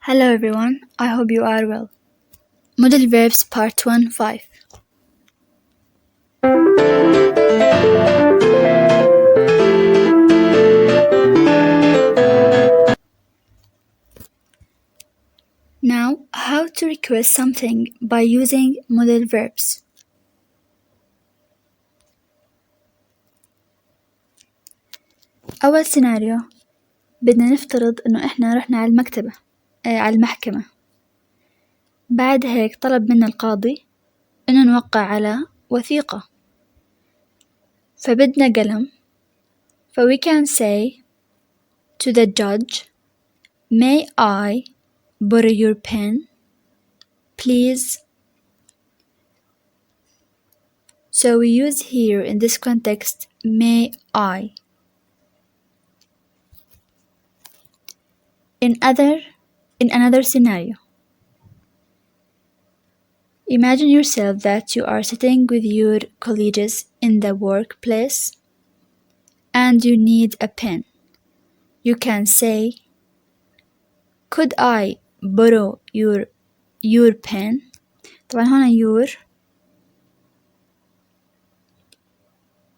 Hello everyone, I hope you are well. Modal Verbs Part 1 5. Now, how to request something by using modal verbs. أول سيناريو، بدنا نفترض إنه إحنا رحنا على المكتبة على المحكمة. بعد هيك طلب منا القاضي إنه نوقع على وثيقة، فبدنا قلم. we can say to the judge, may I borrow your pen, please? So we use here in this context, may I. In another scenario, imagine yourself that you are sitting with your colleagues in the workplace and you need a pen. You can say, could I borrow your pen? طبعا هنا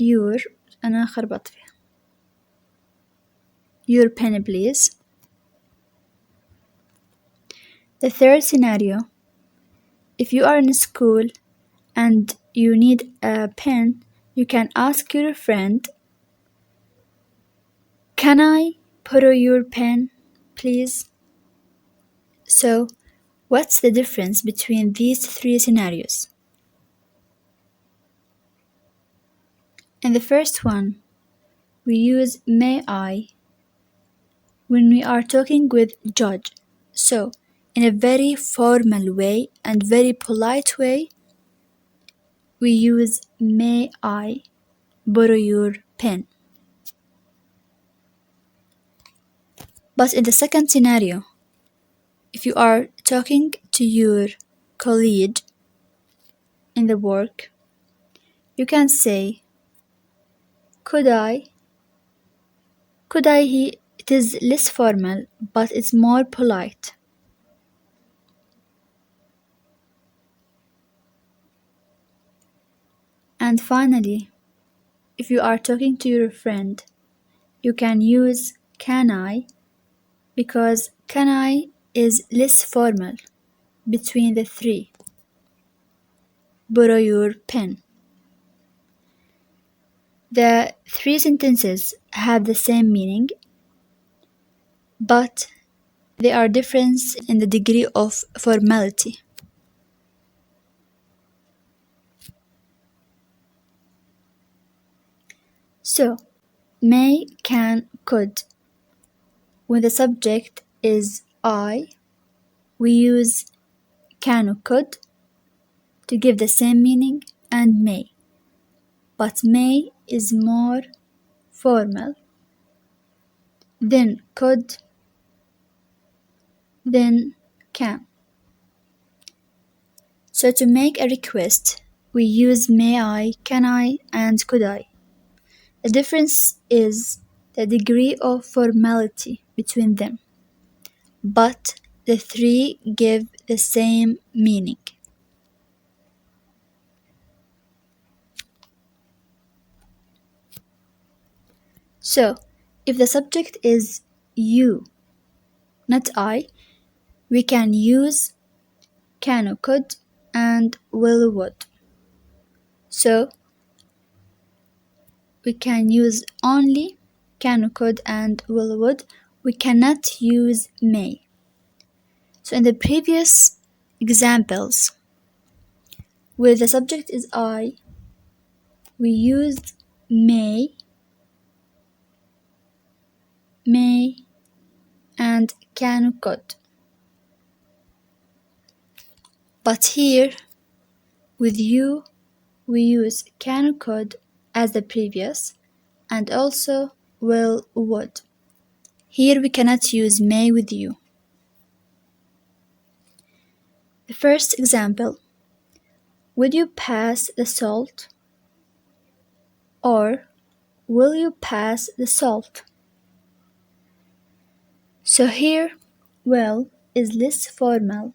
your أنا خربطت فيها. Your pen please. The third scenario, if you are in school and you need a pen, you can ask your friend, can I borrow your pen, please? So, what's the difference between these three scenarios? In the first one, we use may I when we are talking with judge. So, in a very formal way and very polite way, we use may I borrow your pen. But in the second scenario, if you are talking to your colleague in the work, you can say, could I? It is less formal, but it's more polite. And finally, if you are talking to your friend, you can use can I, because can I is less formal between the three. Borrow your pen. The three sentences have the same meaning, but they are different in the degree of formality. So, may, can, could. When the subject is I, we use can or could to give the same meaning, and may. But may is more formal, then could, then can. So to make a request, we use may I, can I, and could I. The difference is the degree of formality between them, but the three give the same meaning. So, if the subject is you, not I, we can use can or could and will or would. So, we can use only can or could and will or would. We cannot use may. So in the previous examples, where the subject is I, we used may, and can or could. But here, with you, we use can or could as the previous, and also will or would. Here we cannot use may with you. The first example, would you pass the salt? Or will you pass the salt? So here, well is less formal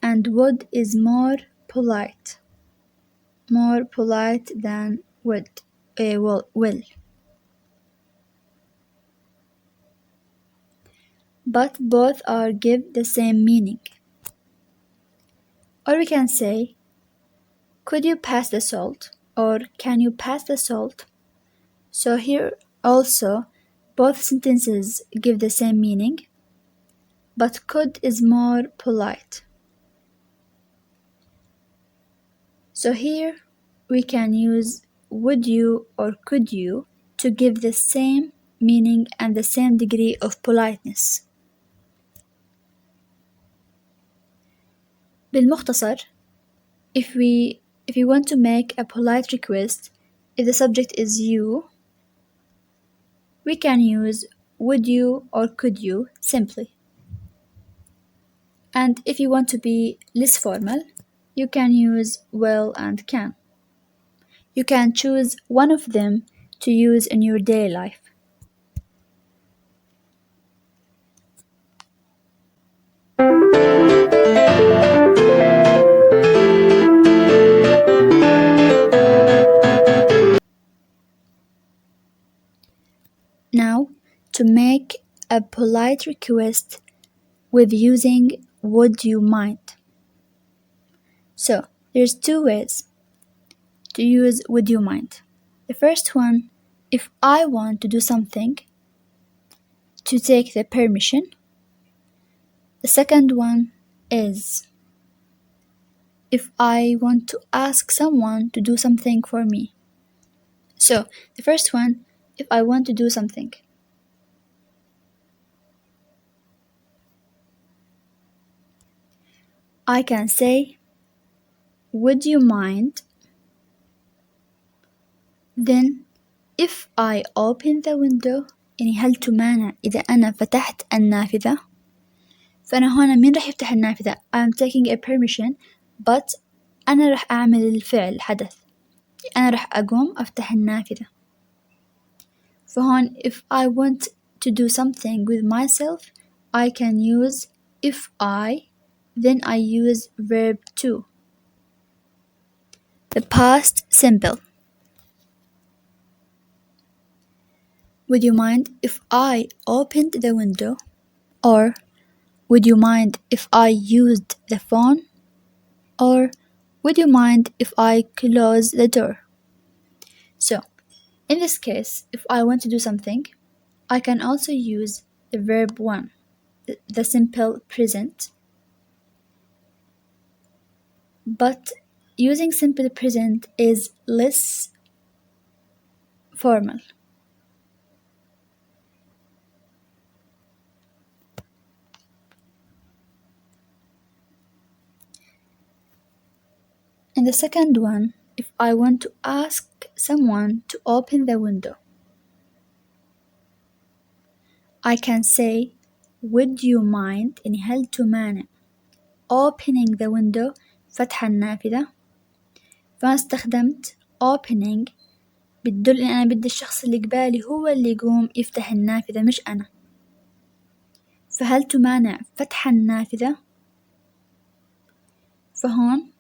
and would is more polite than would, will. But both are give the same meaning. Or we can say, could you pass the salt? Or can you pass the salt? So here also, both sentences give the same meaning, but could is more polite. So here we can use would you or could you to give the same meaning and the same degree of politeness. بالمختصر, if we want to make a polite request, if the subject is you, we can use would you or could you simply. And if you want to be less formal, you can use will and can. You can choose one of them to use in your daily life. Now, to make a polite request with using would you mind. So, there's two ways to use would you mind. The first one, if I want to do something, to take the permission. The second one is if I want to ask someone to do something for me. So, the first one, if I want to do something. I can say, would you mind? Then, if I open the window, يعني هل تمانع إذا أنا فتحت النافذة؟ فأنا هنا مين راح يفتح النافذة؟ I'm taking a permission, but أنا راح أعمل الفعل الحدث. أنا راح أقوم أفتح النافذة. فهون if I want to do something with myself, I can use if I, then I use verb to. The past simple. Would you mind if I opened the window? Or would you mind if I used the phone? Or would you mind if I close the door? So, in this case, if I want to do something, I can also use the verb one, the simple present. But using simple present is less formal. And the second one, if I want to ask someone to open the window, I can say, would you mind إن هل تمانع opening the window فتح النافذة. فأنا استخدمت opening بتدل إن أنا بدي الشخص اللي قبالي هو اللي يقوم يفتح النافذة مش أنا. فهل تمانع فتح النافذة؟ فهون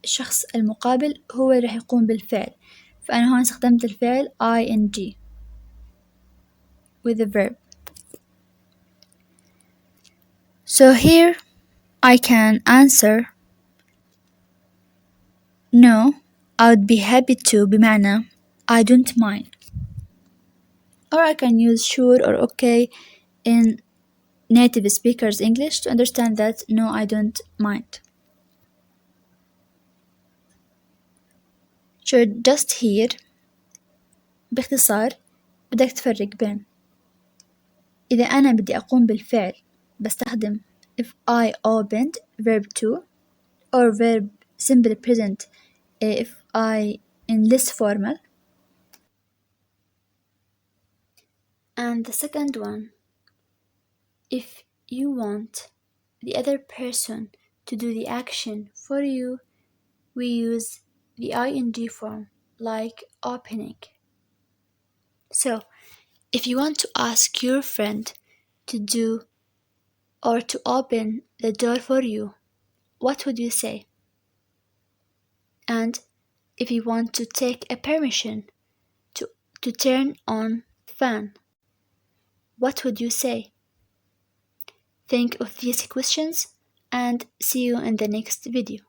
الشخص المقابل هو اللي راح يقوم بالفعل. فأنا هون استخدمت الفعل ing with the verb. So here I can answer no, I would be happy to بمعنى I don't mind. Or I can use sure or okay in native speakers English to understand that no, I don't mind. So just here باختصار بدك تفرق بين إذا أنا بدي أقوم بالفعل بستخدم if I opened verb to or verb simple present if I in less formal. And the second one, if you want the other person to do the action for you, we use the ing form like opening. So If you want to ask your friend to do or to open the door for you, what would you say? And if you want to take a permission to turn on the fan, what would you say? Think of these questions and see you in the next video.